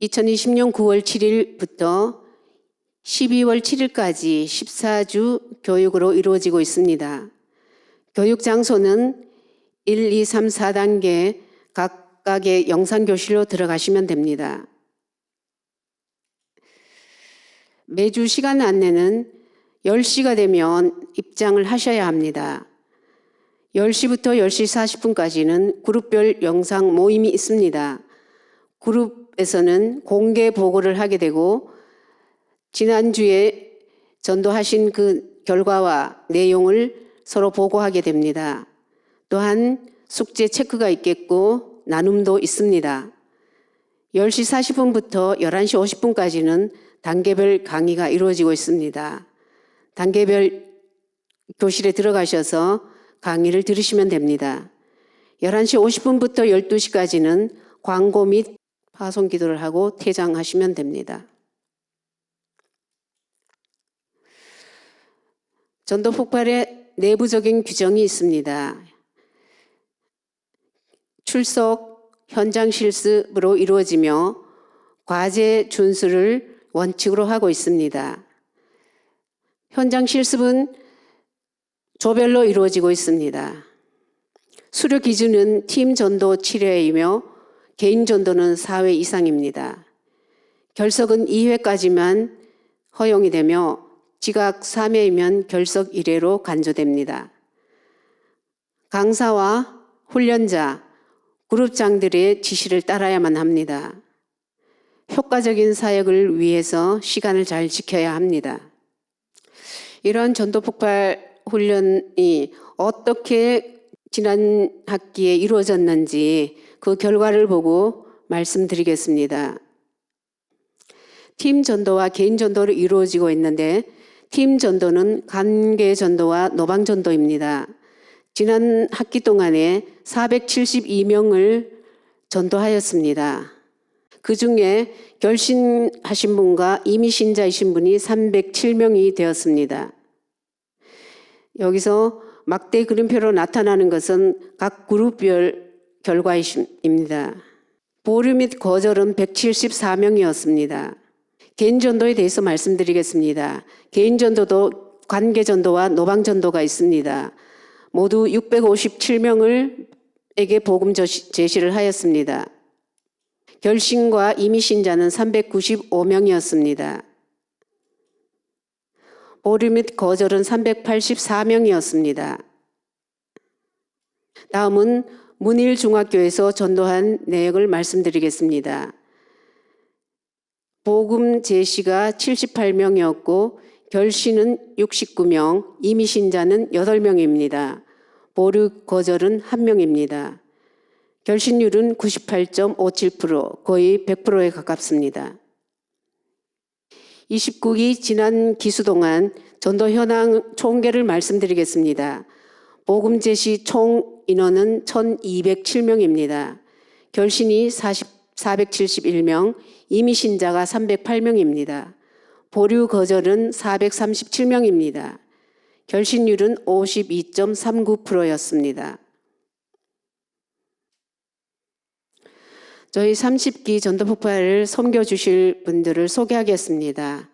2020년 9월 7일부터 12월 7일까지 14주 교육으로 이루어지고 있습니다. 교육 장소는 1, 2, 3, 4단계 각각의 영상교실로 들어가시면 됩니다. 매주 시간 안내는 10시가 되면 입장을 하셔야 합니다. 10시부터 10시 40분까지는 그룹별 영상 모임이 있습니다. 그룹에서는 공개 보고를 하게 되고 지난주에 전도하신 그 결과와 내용을 서로 보고하게 됩니다. 또한 숙제 체크가 있겠고 나눔도 있습니다. 10시 40분부터 11시 50분까지는 단계별 강의가 이루어지고 있습니다. 단계별 교실에 들어가셔서 강의를 들으시면 됩니다. 11시 50분부터 12시까지는 광고 및 파송 기도를 하고 퇴장하시면 됩니다. 전도 폭발의 내부적인 규정이 있습니다. 출석, 현장 실습으로 이루어지며 과제 준수를 원칙으로 하고 있습니다. 현장 실습은 조별로 이루어지고 있습니다. 수료 기준은 팀 전도 7회이며 개인 전도는 4회 이상입니다. 결석은 2회까지만 허용이 되며 지각 3회이면 결석 1회로 간주됩니다. 강사와 훈련자, 그룹장들의 지시를 따라야만 합니다. 효과적인 사역을 위해서 시간을 잘 지켜야 합니다. 이러한 전도 폭발 훈련이 어떻게 지난 학기에 이루어졌는지 그 결과를 보고 말씀드리겠습니다. 팀 전도와 개인 전도로 이루어지고 있는데 팀 전도는 관계 전도와 노방 전도입니다. 지난 학기 동안에 472명을 전도하였습니다. 그 중에 결신하신 분과 이미 신자이신 분이 307명이 되었습니다. 여기서 막대 그림표로 나타나는 것은 각 그룹별 결과입니다. 보류 및 거절은 174명이었습니다. 개인 전도에 대해서 말씀드리겠습니다. 개인 전도도 관계 전도와 노방 전도가 있습니다. 모두 657명에게 복음 제시를 하였습니다. 결신과 이미 신자는 395명이었습니다. 보류 및 거절은 384명이었습니다. 다음은 문일중학교에서 전도한 내역을 말씀드리겠습니다. 복음 제시가 78명이었고 결신은 69명, 이미 신자는 8명입니다. 보류 거절은 1명입니다. 결신율은 98.57%, 거의 100%에 가깝습니다. 29기 지난 기수 동안 전도 현황 총계를 말씀드리겠습니다. 복음 제시 총 인원은 1207명입니다. 결신이 471명, 이미 신자가 308명입니다. 보류 거절은 437명입니다. 결신율은 52.39%였습니다. 저희 30기 전도 폭발을 섬겨주실 분들을 소개하겠습니다.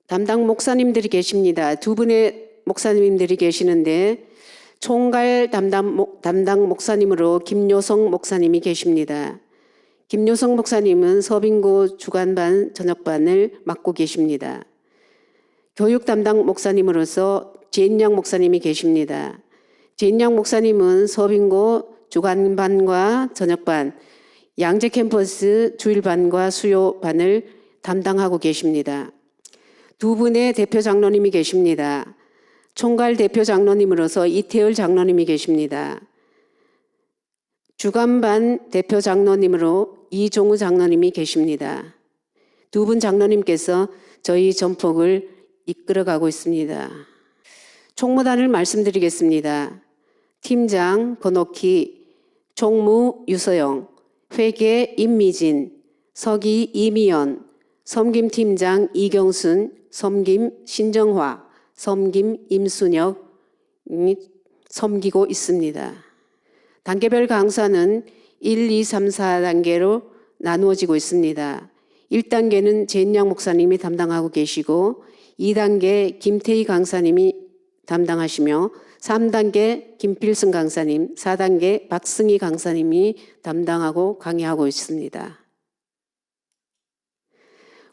담당 목사님들이 계십니다. 두 분의 목사님들이 계시는데 총괄 담당 목사님으로 김요성 목사님이 계십니다. 김요성 목사님은 서빙고 주간반 저녁반을 맡고 계십니다. 교육 담당 목사님으로서 제인양 목사님이 계십니다. 제인양 목사님은 서빙고 주간반과 저녁반, 양재 캠퍼스 주일반과 수요반을 담당하고 계십니다. 두 분의 대표 장로님이 계십니다. 총괄 대표 장로님으로서 이태열 장로님이 계십니다. 주간반 대표 장로님으로 이종우 장로님이 계십니다. 두 분 장로님께서 저희 전폭을 이끌어가고 있습니다. 총무단을 말씀드리겠습니다. 팀장 권옥희, 총무 유서영, 회계 임미진, 서기 이미연, 섬김팀장 이경순, 섬김 신정화, 섬김 임순혁이 섬기고 있습니다. 단계별 강사는 1, 2, 3, 4단계로 나누어지고 있습니다. 1단계는 제인양 목사님이 담당하고 계시고 2단계 김태희 강사님이 담당하시며 3단계 김필승 강사님, 4단계 박승희 강사님이 담당하고 강의하고 있습니다.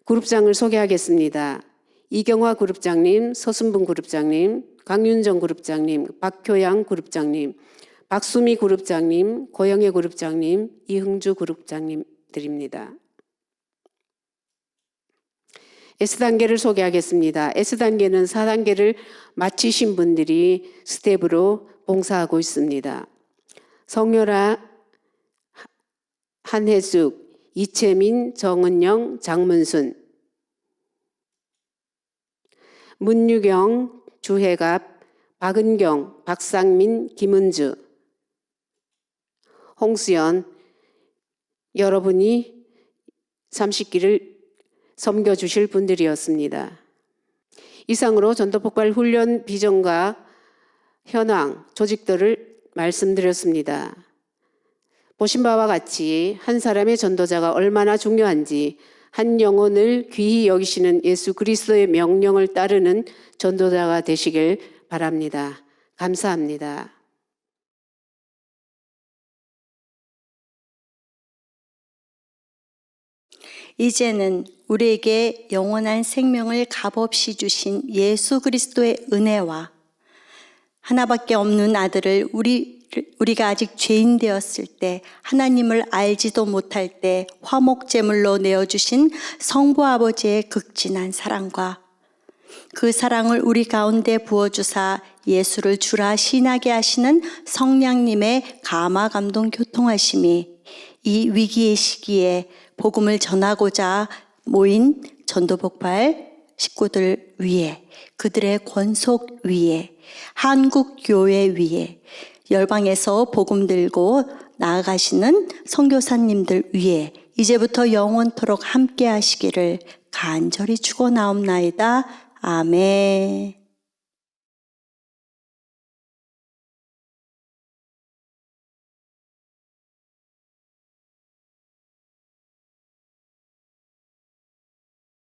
그룹장을 소개하겠습니다. 이경화 그룹장님, 서순분 그룹장님, 강윤정 그룹장님, 박효양 그룹장님, 박수미 그룹장님, 고영애 그룹장님, 이흥주 그룹장님들입니다. S단계를 소개하겠습니다. S단계는 4단계를 마치신 분들이 스텝으로 봉사하고 있습니다. 성렬아, 한혜숙, 이채민, 정은영, 장문순, 문유경, 주혜갑, 박은경, 박상민, 김은주, 홍수연, 여러분이 30기를 섬겨주실 분들이었습니다. 이상으로 전도폭발 훈련 비전과 현황, 조직들을 말씀드렸습니다. 보신 바와 같이 한 사람의 전도자가 얼마나 중요한지 한 영혼을 귀히 여기시는 예수 그리스도의 명령을 따르는 전도자가 되시길 바랍니다. 감사합니다. 이제는 우리에게 영원한 생명을 값없이 주신 예수 그리스도의 은혜와 하나밖에 없는 아들을 우리 우리가 아직 죄인 되었을 때, 하나님을 알지도 못할 때 화목제물로 내어주신 성부 아버지의 극진한 사랑과 그 사랑을 우리 가운데 부어주사 예수를 주라 신하게 하시는 성령님의 감화 감동 교통하심이 이 위기의 시기에 복음을 전하고자 모인 전도폭발 식구들 위에, 그들의 권속 위에, 한국 교회 위에, 열방에서 복음 들고 나아가시는 선교사님들 위에 이제부터 영원토록 함께 하시기를 간절히 축원하옵나이다. 아멘.